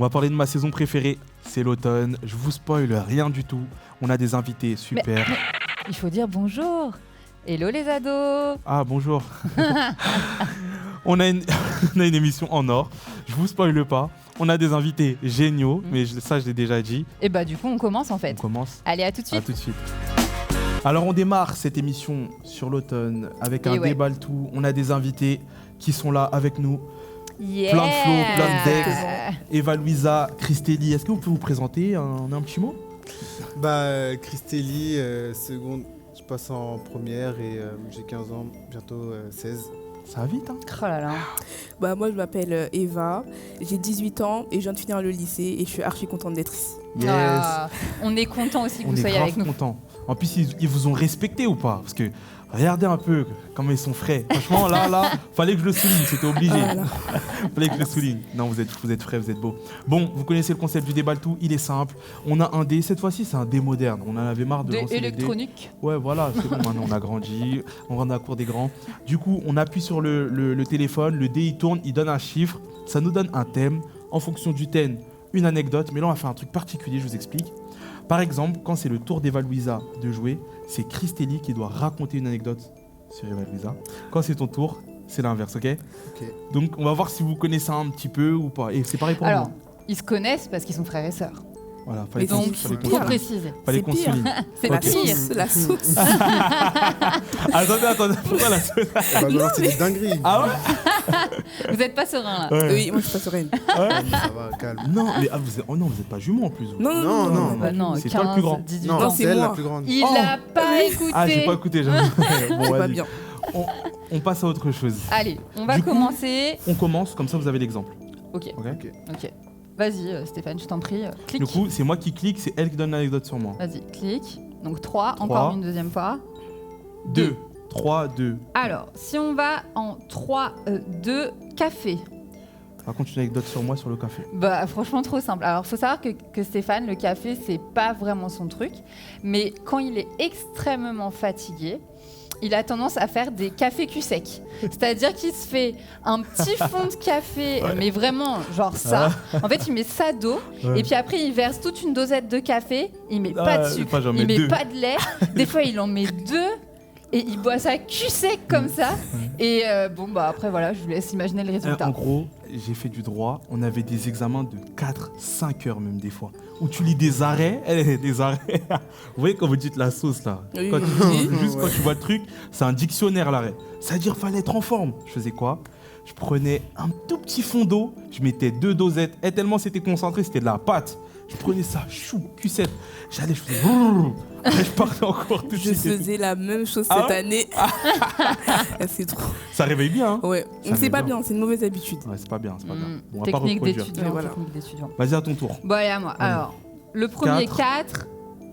On va parler de ma saison préférée, c'est l'automne. Je vous spoil rien du tout. On a des invités super. Mais il faut dire bonjour. Hello les ados. Ah bonjour. on a une émission en or. Je vous spoile pas. On a des invités géniaux, mais ça je l'ai déjà dit. Et bah du coup on commence en fait. On commence. Allez, à tout de suite. À tout de suite. Alors on démarre cette émission sur l'automne avec un débat le tout. On a des invités qui sont là avec nous. Yeah. Plein de flow, plein de decks. Eva Louisa, Christelly, est-ce que vous pouvez vous présenter un petit mot? Christelly, seconde, je passe en première et j'ai 15 ans, bientôt 16. Ça va vite, hein? Oh là là. Moi, je m'appelle Eva, j'ai 18 ans et je viens de finir le lycée et je suis archi contente d'être ici. Yes. On est content aussi que vous soyez avec nous. Content. En plus, ils vous ont respecté ou pas? Parce que regardez un peu comment ils sont frais. Franchement, là, fallait que je le souligne, c'était obligé. Voilà. Fallait que je le souligne. Non, vous êtes frais, vous êtes beaux. Bon, vous connaissez le concept du débat le tout, il est simple. On a un dé, cette fois-ci, c'est un dé moderne. On en avait marre de lancer des dés. Électronique. Ouais, voilà, c'est bon, maintenant on a grandi, on rentre à la cour des grands. Du coup, on appuie sur le téléphone, le dé il tourne, il donne un chiffre, ça nous donne un thème. En fonction du thème, une anecdote. Mais là, on va faire un truc particulier, je vous explique. Par exemple, quand c'est le tour d'Eva Louisa de jouer, c'est Christelly qui doit raconter une anecdote sur Eva Louisa. Quand c'est ton tour, c'est l'inverse, ok? Donc, on va voir si vous connaissez un petit peu ou pas. Et c'est pareil pour Alors, nous. ils se connaissent parce qu'ils sont frères et sœurs. Voilà, fallait Donc, fallait pour préciser. fallait qu'on souligne. C'est Ok. pire. La sauce. Attendez, pourquoi la sauce? C'est des dingueries. Ah ouais? Vous êtes pas serein là. Ouais. Oui, moi je suis pas sereine. Ça va, calme. Non, mais vous êtes pas jumeaux en plus. vous. Non. Bah non, C'est 15, toi le plus grand. 18 Non, ans. c'est c'est elle la moi. plus grande. Il a pas écouté. Ah, j'ai pas écouté, j'avoue. Bon, C'est pas vas-y. bien. On passe à autre chose. Allez, on va Du coup, commencer. On commence, comme ça vous avez l'exemple. Ok. Ok. Vas-y, Stéphane, je t'en prie. Clique. Du coup, c'est moi qui clique, c'est elle qui donne l'anecdote sur moi. Vas-y, clique. Donc 3, 3. encore une deuxième fois. 2. 3, 2. Alors, si on va en 3, 2, café. Raconte une anecdote sur moi sur le café. Bah franchement trop simple. Alors faut savoir que Stéphane, le café, c'est pas vraiment son truc. Mais quand il est extrêmement fatigué, il a tendance à faire des cafés cul sec. C'est-à-dire qu'il se fait un petit fond de café, mais vraiment genre ça. En fait, il met ça d'eau et puis après il verse toute une dosette de café. Il met pas de sucre, il met pas de lait. Des fois, il en met 2. Et il boit ça cul sec comme ça. Et après voilà, je vous laisse imaginer le résultat. En gros, j'ai fait du droit. On avait des examens de 4-5 heures même des fois. Où tu lis des arrêts. Des arrêts. Vous voyez quand vous dites la sauce là. Oui. Quand tu vois le truc, c'est un dictionnaire l'arrêt. C'est-à-dire fallait être en forme. Je faisais quoi? Je prenais un tout petit fond d'eau. Je mettais 2 dosettes. Et tellement c'était concentré, c'était de la pâte. Je prenais ça, chou, Q7. J'allais, je faisais. Je partais encore tout de Je suite. faisais la même chose Ah cette ouais année. C'est trop. Ça réveille bien, hein? Ouais, Ça c'est pas fait bien. bien, c'est une mauvaise habitude. Ouais, c'est pas bien, c'est pas bien. Bon, on va pas Technique reproduire. d'étudiant. Voilà. Technique d'étudiant. Vas-y, à ton tour. Bon, allez à moi. Allez. Alors, le premier 4,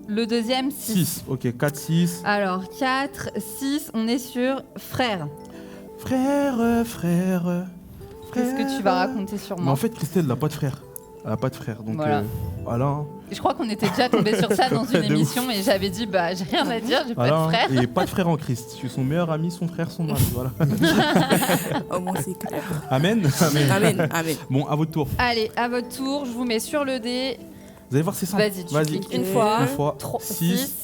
le deuxième 6. 6, ok, 4, 6. Alors, 4, 6, on est sur frère. Frère. Qu'est-ce que tu vas raconter sur Mais moi? en fait, Christelle n'a pas de frère. Elle n'a pas de frère, donc Voilà. voilà. Hein. Je crois qu'on était déjà tombé sur ça dans une De ouf. émission et j'avais dit, j'ai rien à dire, j'ai Voilà, pas de frère. Et pas de frère en Christ. Je suis son meilleur ami, son frère, son mari. Voilà. Au moins c'est clair. Amen. Amen. Bon, à votre tour. Allez, à votre tour, je vous mets sur le dé. Vous allez voir, c'est simple. Vas-y, tu cliques une fois, Une fois. 6 6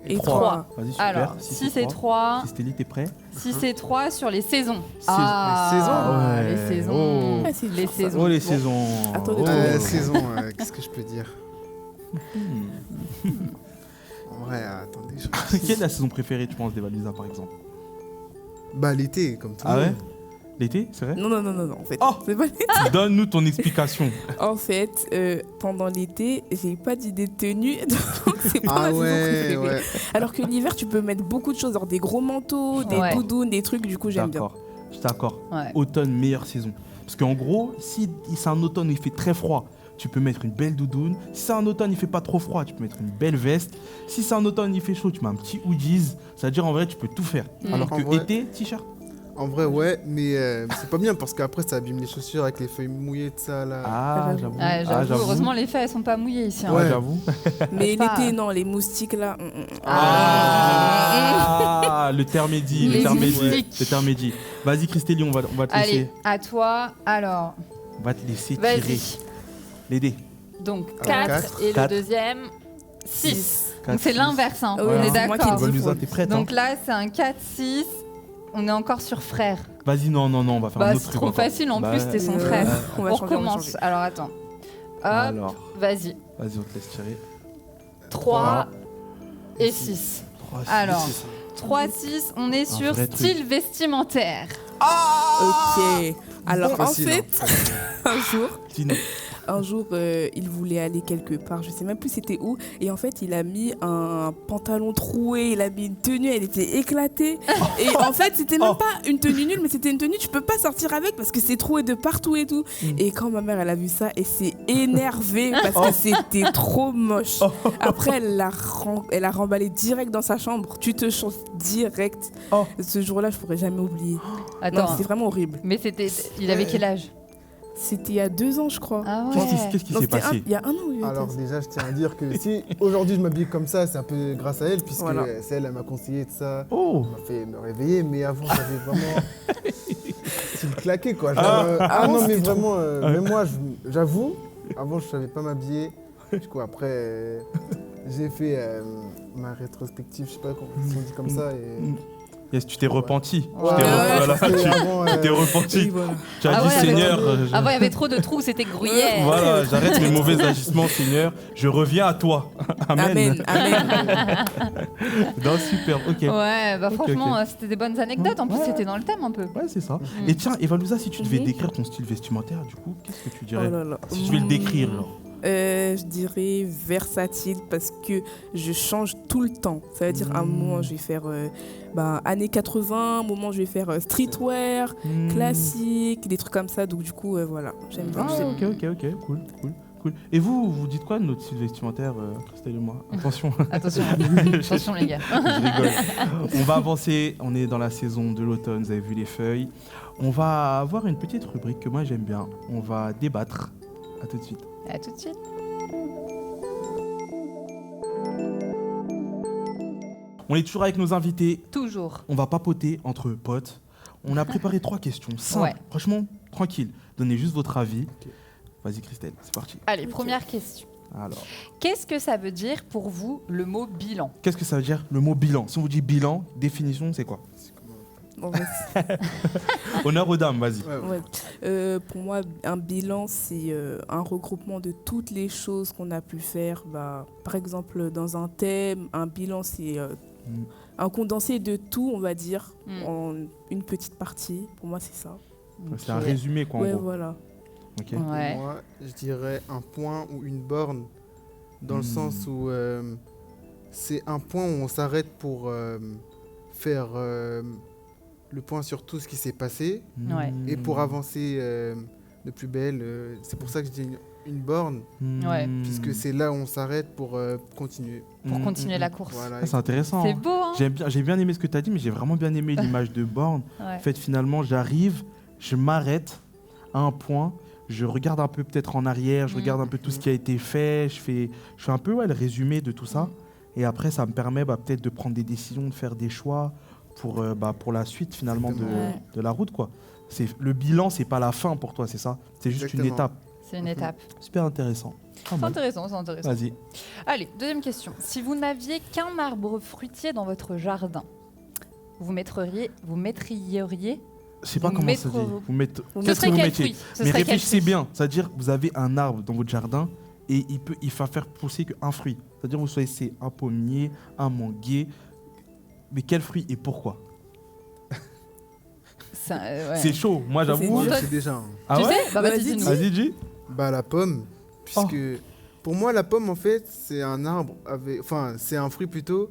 Et 3. Vas-y, super. Alors, 6 et 3. Christelly, t'es prêt? 6 et 3 sur les saisons. Les Ah, saisons. les Ouais. saisons. Oh. Ah, c'est Les dur, ça. saisons. Oh, les Bon. saisons. Attends de Oh. trouver. Saison, qu'est-ce que je peux dire? Ouais, attendez. Quelle est la saison préférée, tu penses, d'Eva Louisa, par exemple? L'été, comme tout le Ah ouais? monde. L'été, c'est vrai? Non, en fait. Oh C'est pas l'été. Donne-nous ton explication. En fait, pendant l'été, j'ai pas d'idée de tenue, donc c'est pas ma saison préférée. Ouais. Alors que l'hiver, tu peux mettre beaucoup de choses, genre des gros manteaux, des Ouais. doudounes, des trucs, du coup j'aime bien. D'accord. Je suis d'accord. Ouais. Automne, meilleure saison. Parce qu'en gros, si c'est un automne où il fait très froid, tu peux mettre une belle doudoune. Si c'est un automne, il fait pas trop froid, tu peux mettre une belle veste. Si c'est un automne, il fait chaud, tu mets un petit hoodies. C'est-à-dire, en vrai, tu peux tout faire. Alors En que vrai. été, t-shirt. En vrai, ouais, mais c'est pas bien parce qu'après ça abîme les chaussures avec les feuilles mouillées de ça là. Ah, j'avoue. Ouais, j'avoue, heureusement les feuilles elles sont pas mouillées ici. hein. Ouais, Ouais. j'avoue. Mais Pas- l'été, non, les moustiques là. Ah, le terme est dit, le Les terme est dit, moustiques. le terme est dit. Vas-y, Christelly, on va te laisser. Allez, à toi. Alors, On va te laisser tirer. vas-y. Les dés. Donc Alors, 4 quatre. et Quatre. le deuxième 6. Quatre, Donc c'est six. l'inverse, hein. Ah on oui, est c'est moi qui d'accord. dis. Valusa, t'es prête, hein? Donc là c'est un 4-6. On est encore sur frère. Vas-y, non, on va faire un Bah autre c'est truc trop encore. facile en Bah, plus, t'es son euh, frère. on va On changer, on va recommence. changer. Alors attends. Hop, Alors, vas-y. vas-y, on te laisse tirer. 3 et 6. 3, Alors, 3-6, on est sur vrai truc. style vestimentaire. Ok. Alors, en Facile, fait, hein. un jour, il voulait aller quelque part, je sais même plus c'était où, et en fait, il a mis un pantalon troué, il a mis une tenue, elle était éclatée, et en fait, c'était même pas une tenue nulle, mais c'était une tenue, tu peux pas sortir avec parce que c'est troué de partout et tout. Et quand ma mère, elle a vu ça, elle s'est énervée parce que c'était trop moche. Après, elle a remballé direct dans sa chambre, tu te changes direct. Ce jour-là, je pourrais jamais oublier. Non, Attends, c'était vraiment horrible. mais il avait quel âge? C'était il y a 2 ans, je crois. Ah ouais. Qu'est-ce qui Non, s'est c'était passé? il y a un an. oui, Alors peut-être. déjà, je tiens à dire que si aujourd'hui je m'habille comme ça, c'est un peu grâce à elle, puisque Voilà. c'est elle m'a conseillé de ça, Oh, m'a fait me réveiller, mais avant j'avais vraiment style claqué quoi. Genre, avant, non mais c'était vraiment, même moi j'avoue, avant je savais pas m'habiller. Du coup après j'ai fait ma rétrospective, je sais pas comment on dit comme ça. Et... yes, tu t'es repenti. Ouais. Tu t'es Ouais, parce que avant, tu t'es Oui, repenti. voilà. Tu as Ah dit, ouais, Seigneur, Avant, il y avait trop de trous, c'était gruyère. voilà, j'arrête mes mauvais agissements, Seigneur. Je reviens à toi. Amen. Amen, amen. Non, super, ok. Ouais, bah Ok, franchement, ok. c'était des bonnes anecdotes. En plus, Ouais. c'était dans le thème un peu. Ouais, c'est ça. Mhm. Et tiens, Evalusa, si tu devais Mhm. décrire ton style vestimentaire, du coup, qu'est-ce que tu Oh dirais? là là. Si tu devais le décrire, genre. Je dirais versatile parce que je change tout le temps. Ça veut dire un moment je vais faire années 80, un moment je vais faire streetwear, classique, des trucs comme ça. Donc du coup voilà, j'aime bien. Ah, ok, cool. Et vous dites quoi de notre style vestimentaire, Christelle et moi? Attention. Attention, Je- attention les gars. Je rigole. On va avancer, on est dans la saison de l'automne, vous avez vu les feuilles. On va avoir une petite rubrique que moi j'aime bien. On va débattre. À tout de suite. À tout de suite. On est toujours avec nos invités. Toujours. On va papoter entre potes. On a préparé 3 questions simples. Ouais. Franchement, tranquille. Donnez juste votre avis. Vas-y Christelle, c'est parti. Allez, première question. Alors, Qu'est-ce que ça veut dire pour vous le mot bilan? qu'est-ce que ça veut dire le mot bilan? Si on vous dit bilan, définition, c'est quoi? Bon, vas-y. Honneur aux dames, vas-y. Ouais. Pour moi, un bilan, c'est un regroupement de toutes les choses qu'on a pu faire. Par exemple, dans un thème, un bilan, c'est un condensé de tout, on va dire, en une petite partie. Pour moi, c'est ça. C'est un résumé, quoi, en Ouais, gros. voilà. Ok. Ouais. Moi, je dirais un point ou une borne, dans le sens où c'est un point où on s'arrête pour faire le point sur tout ce qui s'est passé Ouais. et pour avancer de plus belle. C'est pour ça que je dis une borne, Ouais. puisque c'est là où on s'arrête pour continuer. Pour continuer la course. Voilà. Ah, c'est intéressant. C'est hein. beau, hein? J'ai bien aimé ce que tu as dit, mais j'ai vraiment bien aimé l'image de borne. Ouais. En fait, finalement, j'arrive, je m'arrête à un point, je regarde un peu peut-être en arrière, je regarde un peu tout ce qui a été fait, je fais un peu le résumé de tout ça. Et après, ça me permet peut-être de prendre des décisions, de faire des choix pour la suite finalement de la route, quoi. Le bilan, c'est pas la fin pour toi, c'est ça? C'est juste Exactement. une étape. C'est une étape. Super intéressant. Pas C'est mal. intéressant, c'est intéressant. Vas-y. Allez, deuxième question. Si vous n'aviez qu'un arbre fruitier dans votre jardin, vous mettriez Je sais pas Vous comment ça mettre- dit. Vous mettez. Ce Qu'est-ce serait que vous quel mettiez? fruit? Ce Mais serait quel réfléchissez fruit? bien. C'est-à-dire, vous avez un arbre dans votre jardin et il va faire pousser qu'un fruit. C'est-à-dire, vous choisissez un pommier, un manguier. Mais quel fruit et pourquoi? Ouais. C'est chaud. Moi, j'avoue. Moi, je Toi- sais déjà. hein. Ah Tu ouais? sais? Bah, vas-y, Vas-y, dis-nous. Vas-y, dis. Bah la pomme, puisque pour moi la pomme en fait c'est un arbre c'est un fruit plutôt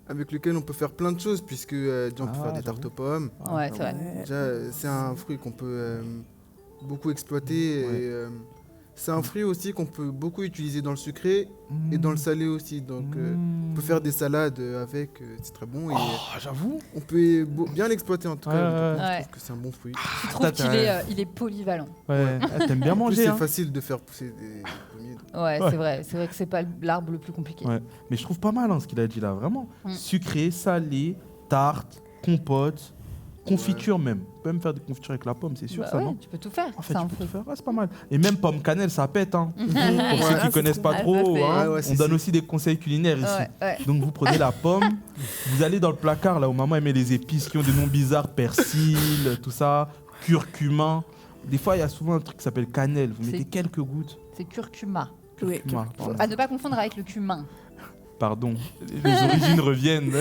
avec lequel on peut faire plein de choses puisque déjà, on peut Ah, faire des tartes aux pommes. Ouais, c'est vrai. Déjà c'est un fruit qu'on peut beaucoup exploiter Ouais. et c'est un fruit aussi qu'on peut beaucoup utiliser dans le sucré et dans le salé aussi. Donc on peut faire des salades avec, c'est très bon et Oh, j'avoue. on peut bien l'exploiter en tout cas. Ouais, Donc, ouais. je Ouais. trouve que c'est un bon fruit. Je trouve qu'il t'as- il est polyvalent. Ouais. Ah, t'aimes bien En plus, manger. c'est Hein. facile de faire pousser des pommiers. Ouais, Ouais. c'est vrai. C'est vrai que c'est pas l'arbre le plus compliqué. Ouais. Mais je trouve pas mal ce qu'il a dit là, vraiment. Mm. Sucré, salé, tarte, compote. Confiture même. Tu peux même faire des confitures avec la pomme, c'est sûr, Bah ça, ouais, non? tu peux tout faire. En fait, c'est tu un peux tout fruit. faire. Ouais, c'est pas mal. Et même pomme cannelle, ça pète. Hein. Pour ceux qui c'est connaissent pas trop trop, mal. hein, Ouais, on donne aussi des conseils culinaires ici. Ouais, ouais. Donc vous prenez la pomme, vous allez dans le placard là où maman aimait les épices qui ont des noms bizarres, persil, tout ça, curcuma. Des fois, il y a souvent un truc qui s'appelle cannelle. Vous C'est- mettez quelques gouttes. C'est curcuma. Ouais. Curcuma, pardon. À ne pas confondre avec le cumin. Pardon, les origines reviennent.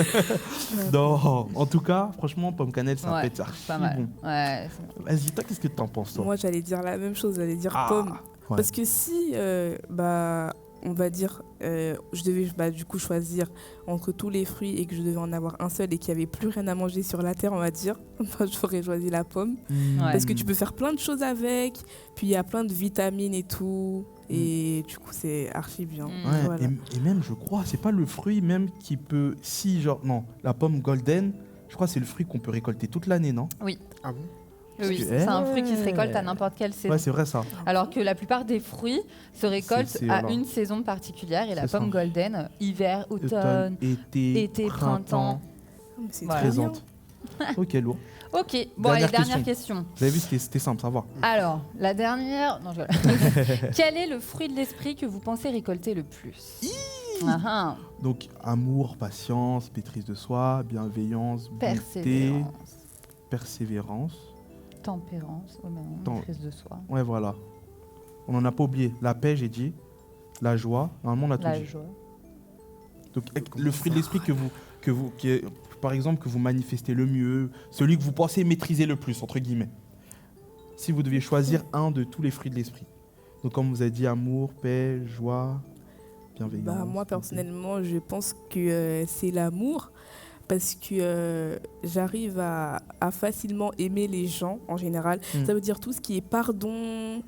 Non, en tout cas, franchement, pomme cannelle, ça Ouais, pète, c'est archi Pas mal. bon. Ouais, Vas-y, toi, qu'est-ce que t'en penses, toi? Moi, j'allais dire la même chose, j'allais dire Ah, pomme. ouais. Parce que si, on va dire, je devais du coup choisir entre tous les fruits et que je devais en avoir un seul et qu'il n'y avait plus rien à manger sur la terre, on va dire, j'aurais choisi la pomme. Ouais. Parce que tu peux faire plein de choses avec, puis il y a plein de vitamines et tout, et du coup, c'est archi bien. Ouais, Voilà. et même, je crois, c'est pas le fruit même qui peut. Si, genre, non, la pomme golden, je crois que c'est le fruit qu'on peut récolter toute l'année, non? Ah bon? Oui, que- c'est un fruit qui se récolte à n'importe quelle saison. Ouais, c'est vrai ça. Alors que la plupart des fruits se récoltent C'est- à voilà. une saison particulière et la C'est pomme ça. golden, hiver, automne. été, printemps. Ah, mais c'est Voilà. très bien. Présente. Ok, lourd. Ok, bon, Dernière allez, dernière question. Vous avez vu, c'était simple, ça va. Alors, la dernière. Non, je rigole. Quel est le fruit de l'esprit que vous pensez récolter le plus? Ah, ah. Donc, amour, patience, maîtrise de soi, bienveillance, bonté, Persévérance, persévérance. tempérance, oh, non, Tem- maîtrise de soi, Ouais, voilà. On n'en a pas oublié. La paix, j'ai dit. La joie. Normalement, on a tout la dit. joie. Donc, le fruit de l'esprit par exemple, que vous manifestez le mieux, celui que vous pensez maîtriser le plus, entre guillemets. Si vous deviez choisir un de tous les fruits de l'esprit. Donc, comme vous avez dit, amour, paix, joie, bienveillance. Moi, bonté. personnellement, je pense que c'est l'amour. Parce que j'arrive à facilement aimer les gens en général. Ça veut dire tout ce qui est pardon,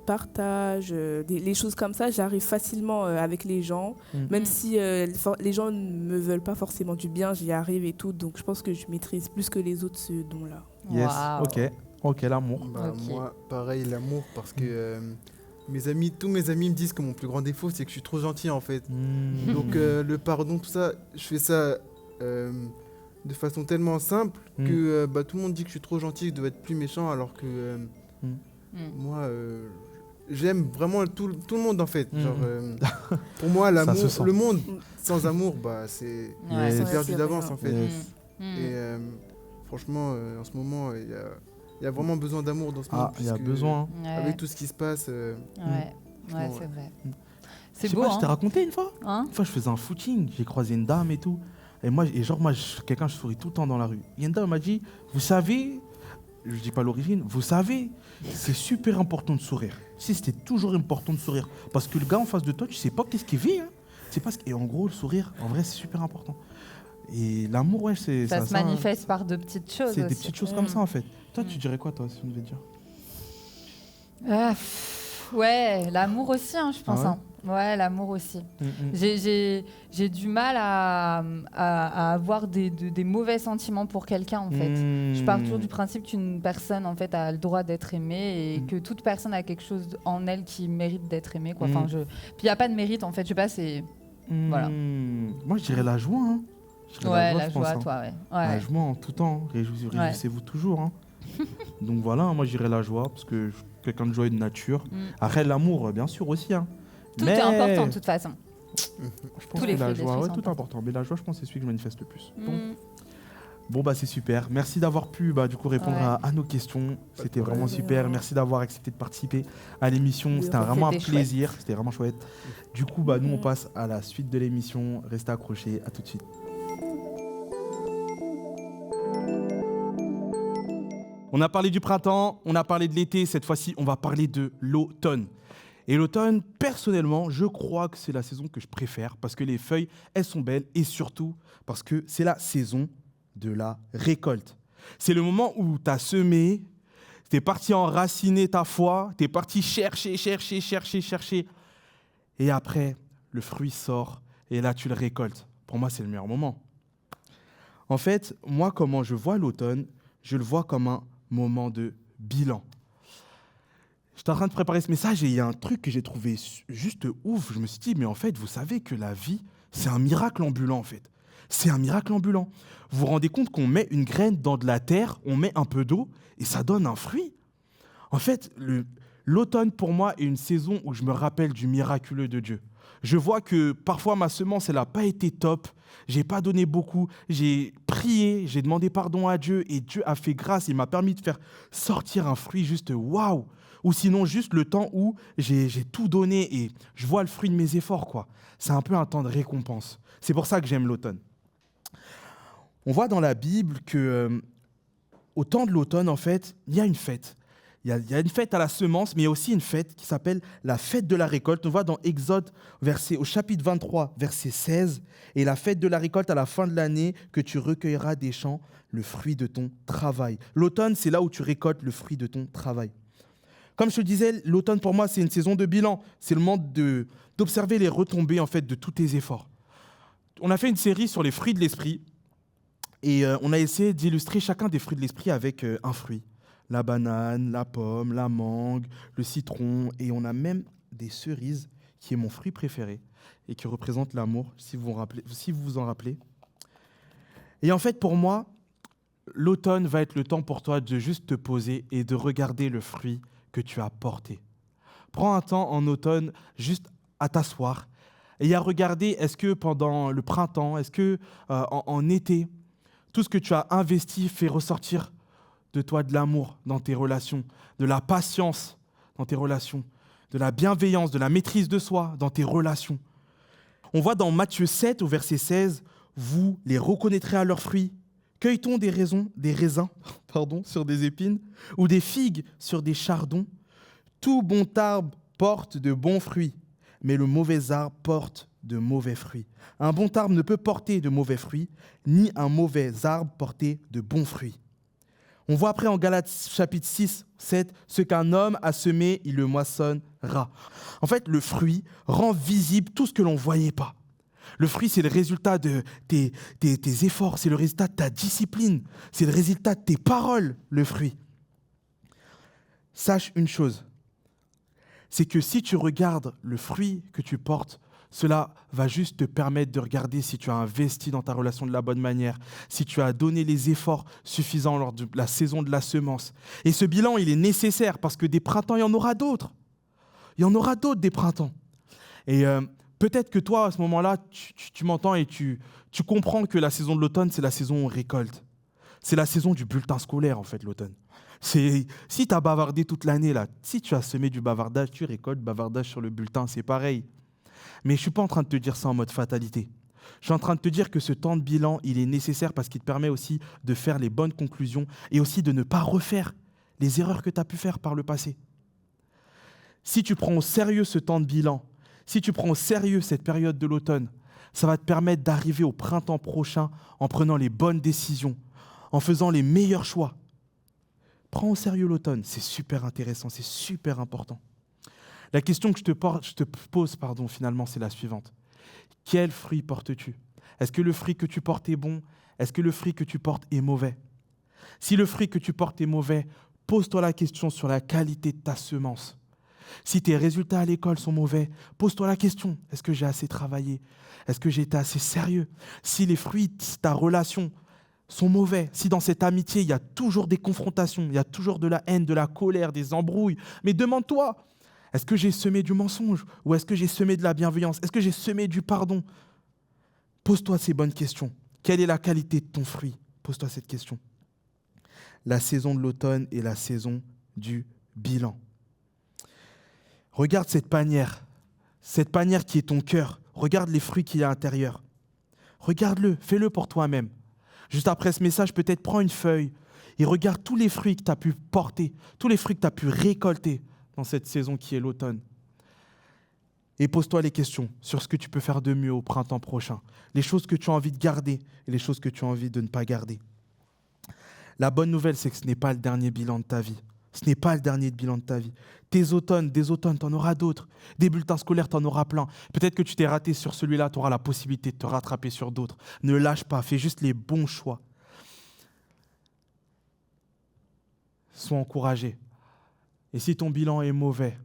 partage, les choses comme ça. J'arrive facilement avec les gens. Même si les gens ne me veulent pas forcément du bien, j'y arrive et tout. Donc je pense que je maîtrise plus que les autres ce don-là. Yes, Waouh. ok, l'amour. Bah, Ok. moi, pareil, l'amour, parce que tous mes amis me disent que mon plus grand défaut, c'est que je suis trop gentil, en fait. Donc, le pardon, tout ça, je fais ça de façon tellement simple que tout le monde dit que je suis trop gentil, que je dois être plus méchant, alors que moi, j'aime vraiment tout le monde, en fait. Genre, pour moi, Ça se sent. le monde sans amour, c'est Ouais. c'est Ouais, perdu c'est d'avance, vrai. en fait. Yes. Et franchement, en ce moment, il y a vraiment besoin d'amour dans ce monde. Ah, il y a puisque besoin. hein. Ouais. Avec tout ce qui se passe. Ouais, franchement, c'est vrai. Je C'est sais beau, pas, je t'ai hein, raconté une fois. hein. Une fois, je faisais un footing, j'ai croisé une dame et tout. Et moi, quelqu'un, je souris tout le temps dans la rue. Il y a une dame, elle m'a dit, vous savez, je dis pas l'origine, vous savez, c'est super important de sourire. Si c'était toujours important de sourire. Parce que le gars en face de toi, tu sais pas qu'est-ce qu'il vit. Hein. C'est pas Et en gros, le sourire, en vrai, c'est super important. Et l'amour, ouais, c'est Ça se manifeste par de petites choses. C'est des aussi. petites choses comme ça, en fait. Toi, tu dirais quoi, toi, si on devait dire Ah, ouais, l'amour aussi, hein, je pense. Ah ouais hein. Ouais, l'amour aussi. J'ai du mal à avoir des mauvais sentiments pour quelqu'un, en fait. Je pars toujours du principe qu'une personne, en fait, a le droit d'être aimée et que toute personne a quelque chose en elle qui mérite d'être aimée, quoi. Enfin, Puis il n'y a pas de mérite, en fait. Je sais pas, c'est... Voilà. Moi, je dirais la joie. Hein. Je dirais Ouais, je la pense, joie, hein. toi, ouais. La Ouais. joie en tout temps. Réjouissez-vous toujours. Hein. Donc voilà, moi, je dirais la joie parce que je suis quelqu'un de joyeux de nature. Après, l'amour, bien sûr, aussi. Hein. Tout est important, de toute façon. Je pense Tous les que la fruits de joie, l'esprit ouais, sont tout est importants. important. Mais la joie, je pense que c'est celui que je manifeste le plus. Mm. Bon, bah, c'est super. Merci d'avoir pu du coup, répondre Ouais. à nos questions. C'était problème. vraiment super. Merci d'avoir accepté de participer à l'émission. C'était vraiment un C'était plaisir. C'était vraiment chouette. Du coup, nous, on passe à la suite de l'émission. Restez accrochés. À tout de suite. On a parlé du printemps, on a parlé de l'été. Cette fois-ci, on va parler de l'automne. Et l'automne, personnellement, je crois que c'est la saison que je préfère parce que les feuilles, elles sont belles et surtout parce que c'est la saison de la récolte. C'est le moment où tu as semé, tu es parti enraciner ta foi, tu es parti chercher. Et après, le fruit sort et là, tu le récoltes. Pour moi, c'est le meilleur moment. En fait, moi, comment je vois l'automne, je le vois comme un moment de bilan. J'étais en train de préparer ce message et il y a un truc que j'ai trouvé juste ouf. Je me suis dit, mais en fait, vous savez que la vie, c'est un miracle ambulant, en fait. C'est un miracle ambulant. Vous vous rendez compte qu'on met une graine dans de la terre, on met un peu d'eau et ça donne un fruit. En fait, l'automne pour moi est une saison où je me rappelle du miraculeux de Dieu. Je vois que parfois ma semence, elle n'a pas été top, j'ai pas donné beaucoup, j'ai prié, j'ai demandé pardon à Dieu et Dieu a fait grâce, il m'a permis de faire sortir un fruit juste waouh. Ou sinon juste le temps où j'ai tout donné et je vois le fruit de mes efforts, quoi. C'est un peu un temps de récompense. C'est pour ça que j'aime l'automne. On voit dans la Bible que au temps de l'automne, en fait, il y a une fête. Il y a une fête à la semence, mais il y a aussi une fête qui s'appelle la fête de la récolte. On voit dans Exode, au chapitre 23, verset 16, « Et la fête de la récolte à la fin de l'année, que tu recueilleras des champs le fruit de ton travail. » L'automne, c'est là où tu récoltes le fruit de ton travail. Comme je te disais, l'automne pour moi, c'est une saison de bilan. C'est le moment d'observer les retombées en fait, de tous tes efforts. On a fait une série sur les fruits de l'esprit et on a essayé d'illustrer chacun des fruits de l'esprit avec un fruit. La banane, la pomme, la mangue, le citron, et on a même des cerises, qui est mon fruit préféré, et qui représente l'amour, si vous vous en rappelez. Et en fait, pour moi, l'automne va être le temps pour toi de juste te poser et de regarder le fruit que tu as porté. Prends un temps en automne juste à t'asseoir et à regarder, est-ce que pendant le printemps, est-ce que en été, tout ce que tu as investi fait ressortir de toi de l'amour dans tes relations, de la patience dans tes relations, de la bienveillance, de la maîtrise de soi dans tes relations. On voit dans Matthieu 7 au verset 16, « Vous les reconnaîtrez à leurs fruits. Cueille-t-on des raisins sur des épines ou des figues sur des chardons? Tout bon arbre porte de bons fruits, mais le mauvais arbre porte de mauvais fruits. Un bon arbre ne peut porter de mauvais fruits, ni un mauvais arbre porter de bons fruits. » On voit après en Galates chapitre 6, 7, « Ce qu'un homme a semé, il le moissonnera. » En fait, le fruit rend visible tout ce que l'on ne voyait pas. Le fruit, c'est le résultat de tes efforts, c'est le résultat de ta discipline, c'est le résultat de tes paroles, le fruit. Sache une chose, c'est que si tu regardes le fruit que tu portes, cela va juste te permettre de regarder si tu as investi dans ta relation de la bonne manière, si tu as donné les efforts suffisants lors de la saison de la semence. Et ce bilan, il est nécessaire parce que des printemps, il y en aura d'autres. Il y en aura d'autres des printemps. Et peut-être que toi, à ce moment-là, tu m'entends et tu comprends que la saison de l'automne, c'est la saison où on récolte. C'est la saison du bulletin scolaire, en fait, l'automne. Si tu as bavardé toute l'année, là, si tu as semé du bavardage, tu récoltes bavardage sur le bulletin, c'est pareil. Mais je ne suis pas en train de te dire ça en mode fatalité. Je suis en train de te dire que ce temps de bilan, il est nécessaire parce qu'il te permet aussi de faire les bonnes conclusions et aussi de ne pas refaire les erreurs que tu as pu faire par le passé. Si tu prends au sérieux ce temps de bilan, si tu prends au sérieux cette période de l'automne, ça va te permettre d'arriver au printemps prochain en prenant les bonnes décisions, en faisant les meilleurs choix. Prends au sérieux l'automne, c'est super intéressant, c'est super important. La question que je te pose, finalement, c'est la suivante. Quel fruit portes-tu? Est-ce que le fruit que tu portes est bon? Est-ce que le fruit que tu portes est mauvais? Si le fruit que tu portes est mauvais, pose-toi la question sur la qualité de ta semence. Si tes résultats à l'école sont mauvais, pose-toi la question. Est-ce que j'ai assez travaillé? Est-ce que j'ai été assez sérieux? Si les fruits de ta relation sont mauvais, si dans cette amitié, il y a toujours des confrontations, il y a toujours de la haine, de la colère, des embrouilles, mais demande-toi, est-ce que j'ai semé du mensonge ou est-ce que j'ai semé de la bienveillance? Est-ce que j'ai semé du pardon? Pose-toi ces bonnes questions. Quelle est la qualité de ton fruit? Pose-toi cette question. La saison de l'automne est la saison du bilan. Regarde cette panière qui est ton cœur. Regarde les fruits qu'il y a à l'intérieur. Regarde-le, fais-le pour toi-même. Juste après ce message, peut-être prends une feuille et regarde tous les fruits que tu as pu porter, tous les fruits que tu as pu récolter dans cette saison qui est l'automne. Et pose-toi les questions sur ce que tu peux faire de mieux au printemps prochain, les choses que tu as envie de garder et les choses que tu as envie de ne pas garder. La bonne nouvelle, c'est que ce n'est pas le dernier bilan de ta vie. Ce n'est pas le dernier bilan de ta vie. Des automnes, tu en auras d'autres. Des bulletins scolaires, tu en auras plein. Peut-être que tu t'es raté sur celui-là, tu auras la possibilité de te rattraper sur d'autres. Ne lâche pas, fais juste les bons choix. Sois encouragé. Et si ton bilan est mauvais,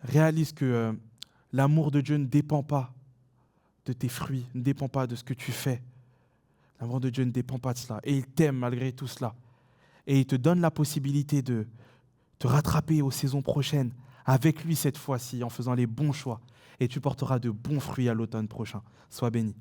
réalise que l'amour de Dieu ne dépend pas de tes fruits, ne dépend pas de ce que tu fais, L'amour de Dieu ne dépend pas de cela. Et il t'aime malgré tout cela. Et il te donne la possibilité de te rattraper aux saisons prochaines avec lui cette fois-ci en faisant les bons choix. Et tu porteras de bons fruits à l'automne prochain. Sois béni.